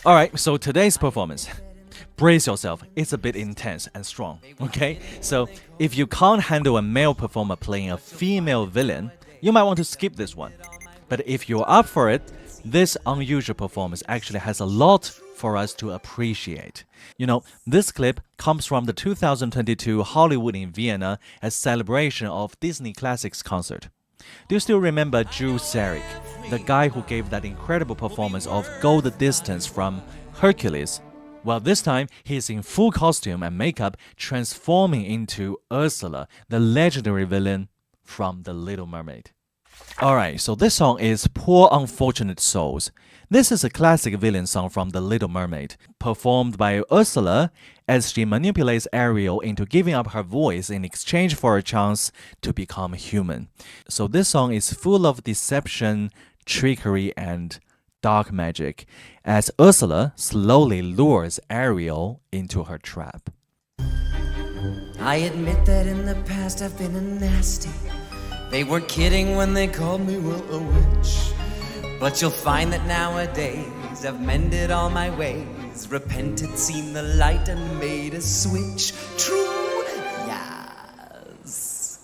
Alright, so today's performance. Brace yourself, it's a bit intense and strong, okay? So, if you can't handle a male performer playing a female villain, you might want to skip this one. But if you're up for it, this unusual performance actually has a lot for us to appreciate. This clip comes from the 2022 Hollywood in Vienna as celebration of Disney Classics concert. Do you still remember Sarich, the guy who gave that incredible performance of Go the Distance from Hercules? Well, this time, he's in full costume and makeup, transforming into Ursula, the legendary villain from The Little Mermaid. Alright, so this song is Poor Unfortunate Souls. This is a classic villain song from The Little Mermaid, performed by Ursula as she manipulates Ariel into giving up her voice in exchange for a chance to become human. So this song is full of deception, trickery, and dark magic, as Ursula slowly lures Ariel into her trap. I admit that in the past I've been a nasty. They weren't kidding when they called me, well, a witch. But you'll find that nowadays I've mended all my ways, repented, seen the light, and made a switch. True, yes.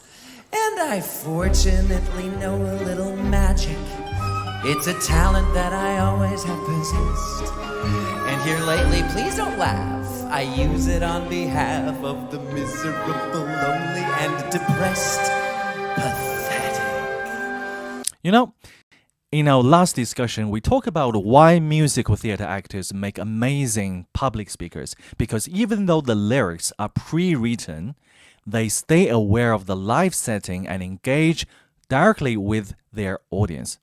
And I fortunately know a little magic. It's a talent that I always have possessed. And here lately, please don't laugh, I use it on behalf of the miserable, lonely, and depressed. Pathetic. In our last discussion, we talked about why musical theater actors make amazing public speakers, because even though the lyrics are pre-written, they stay aware of the live setting and engage directly with their audience.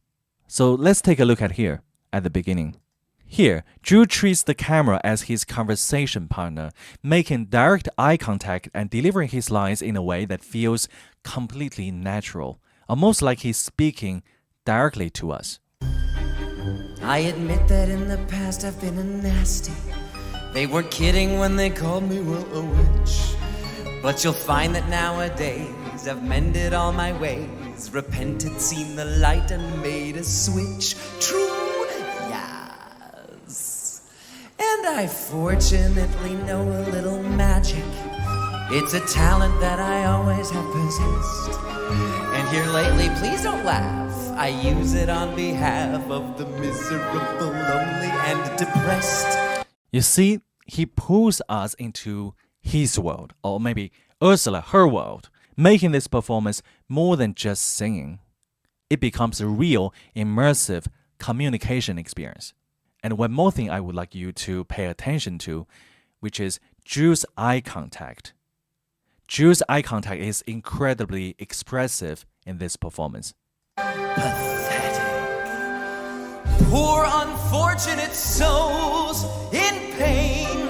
So let's take a look at the beginning. Here, Drew treats the camera as his conversation partner, making direct eye contact and delivering his lines in a way that feels completely natural, almost like he's speaking directly to us. I admit that in the past I've been a nasty. They weren't kidding when they called me, well, a witch. But you'll find that nowadays I've mended all my ways, repented, seen the light, and made a switch. True, yes. And I fortunately know a little magic. It's a talent that I always have possessed. And here lately, please don't laugh, I use it on behalf of the miserable, lonely, and depressed. You see, he pulls us into his world, or maybe Ursula, her world, making this performance more than just singing. It becomes a real, immersive communication experience. And one more thing I would like you to pay attention to, which is Drew's eye contact. Drew's eye contact is incredibly expressive in this performance. Pathetic. Poor unfortunate souls in pain,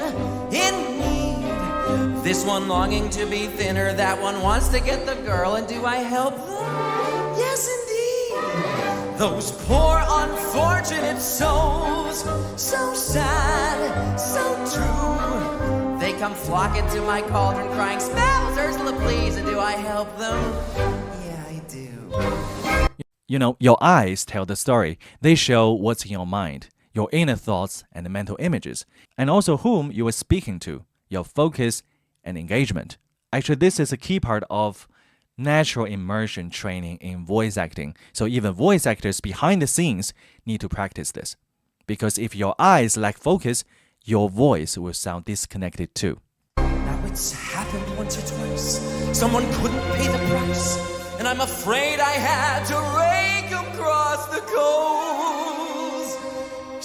in need. This one longing to be thinner, that one wants to get the girl, and do I help them? Yes, indeed. Those poor unfortunate souls, so sad, so true. They come flocking to my cauldron crying, "Smells, Ursula, please," and do I help them? Yeah, I do. Your eyes tell the story. They show what's in your mind, your inner thoughts and mental images, and also whom you are speaking to, your focus and engagement. Actually, this is a key part of natural immersion training in voice acting. So even voice actors behind the scenes need to practice this. Because if your eyes lack focus, your voice will sound disconnected too. Now it's happened once or twice. Someone couldn't pay the price, and I'm afraid I had to rake across the coals.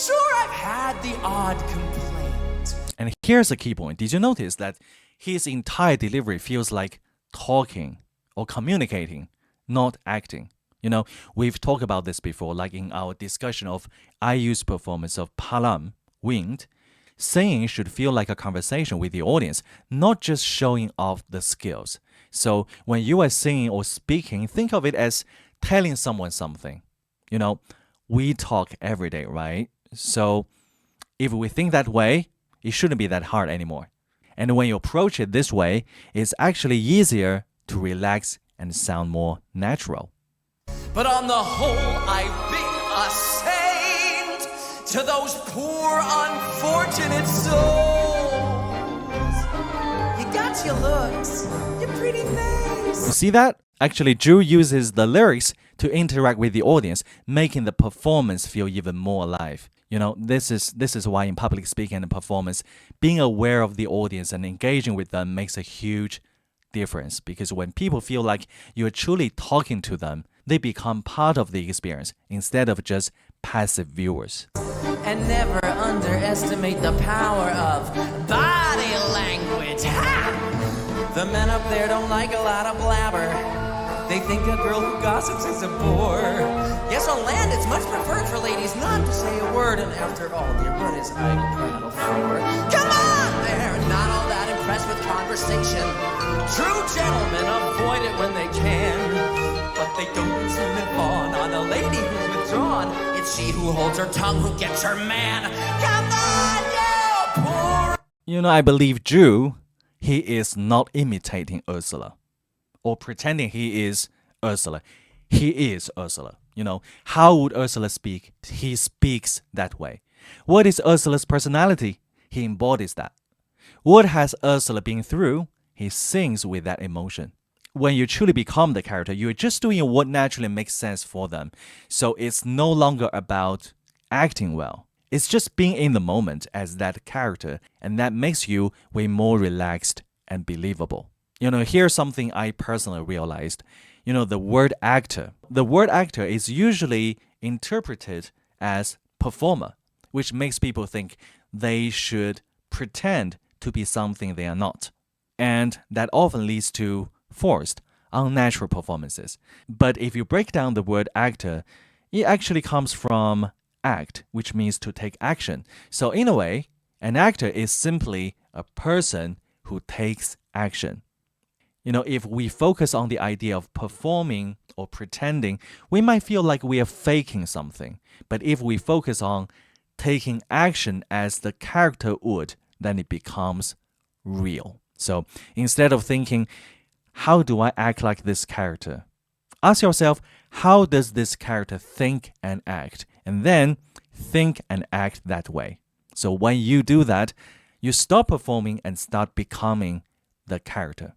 Sure, I've had the odd complaint. And here's a key point. Did you notice that his entire delivery feels like talking or communicating, not acting? We've talked about this before, like in our discussion of IU's performance of Palam, Wind. Singing should feel like a conversation with the audience, not just showing off the skills. So when you are singing or speaking, think of it as telling someone something. We talk every day, right? So if we think that way, it shouldn't be that hard anymore. And when you approach it this way, it's actually easier to relax and sound more natural. But on the whole, I've been a saint to those poor, unfortunate unfortunate souls. You got your looks, your pretty face. You see that? Actually, Drew uses the lyrics to interact with the audience, making the performance feel even more alive. You know, this is why in public speaking and performance, being aware of the audience and engaging with them makes a huge difference, because when people feel like you're truly talking to them, they become part of the experience instead of just passive viewers. And never underestimate the power of body language. Ha! The men up there don't like a lot of blabber. They think a girl who gossips is a bore. Yes, on land it's much preferred for ladies not to say a word. And after all, dear, what is idle prattle for? Come on! They're not all that impressed with conversation. True gentlemen avoid it when they can. But they don't slip on a lady who's withdrawn. It's she who holds her tongue who gets her man. Come on, you poor... You know, I believe Drew, he is not imitating Ursula or pretending he is Ursula. He is Ursula. You know, how would Ursula speak? He speaks that way. What is Ursula's personality? He embodies that. What has Ursula been through? He sings with that emotion. When you truly become the character, you're just doing what naturally makes sense for them. So it's no longer about acting well. It's just being in the moment as that character, and that makes you way more relaxed and believable. You know, here's something I personally realized. You know, the word actor. The word actor is usually interpreted as performer, which makes people think they should pretend to be something they are not. And that often leads to forced, unnatural performances. But if you break down the word actor, it actually comes from act, which means to take action. So in a way, an actor is simply a person who takes action. You know, if we focus on the idea of performing or pretending, we might feel like we are faking something. But if we focus on taking action as the character would, then it becomes real. So instead of thinking, how do I act like this character? Ask yourself, how does this character think and act? And then think and act that way. So when you do that, you stop performing and start becoming the character.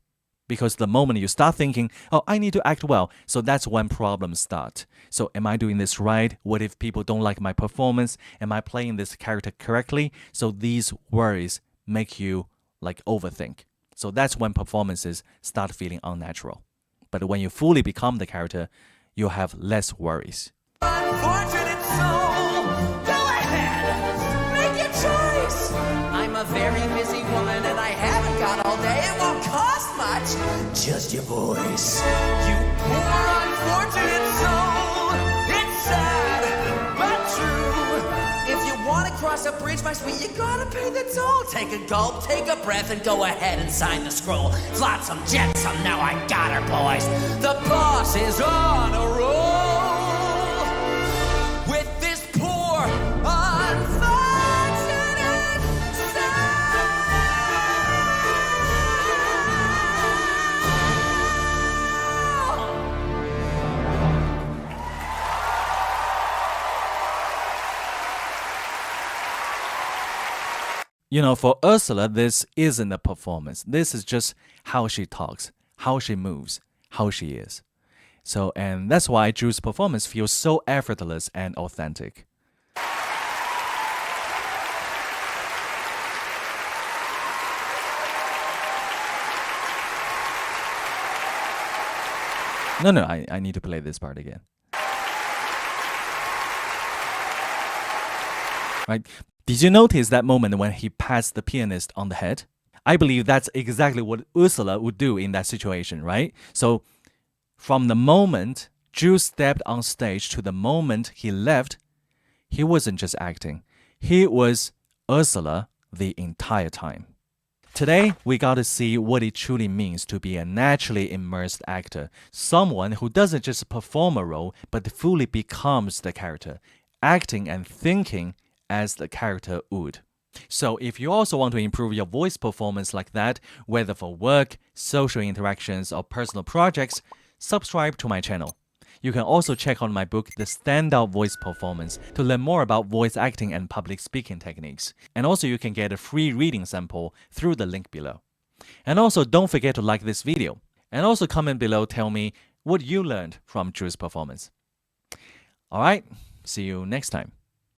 Because the moment you start thinking, oh, I need to act well, so that's when problems start. So am I doing this right? What if people don't like my performance? Am I playing this character correctly? So these worries make you like overthink. So that's when performances start feeling unnatural. But when you fully become the character, you'll have less worries. Unfortunate soul, go ahead, make your choice. I'm a very busy woman and I haven't got all day. It won't cost much, just your voice. You poor unfortunate soul, it's sad, but true. If you want to cross a bridge, my sweet, you gotta pay the toll. Take a gulp, take a breath, and go ahead and sign the scroll. Flotsam, jetsam, now I got her, boys. The boss is on a roll. With this poor, unfortunate You know, for Ursula, this isn't a performance. This is just how she talks, how she moves, how she is. So, and that's why Drew's performance feels so effortless and authentic. No, I need to play this part again. Right? Did you notice that moment when he pats the pianist on the head? I believe that's exactly what Ursula would do in that situation, right? So, from the moment Drew stepped on stage to the moment he left, he wasn't just acting. He was Ursula the entire time. Today, we got to see what it truly means to be a naturally immersed actor, someone who doesn't just perform a role, but fully becomes the character, acting and thinking as the character would. So if you also want to improve your voice performance like that, whether for work, social interactions, or personal projects, subscribe to my channel. You can also check out my book, The Standout Voice Performance, to learn more about voice acting and public speaking techniques. And also you can get a free reading sample through the link below. And also don't forget to like this video. And also comment below, tell me what you learned from Drew's performance. Alright, see you next time.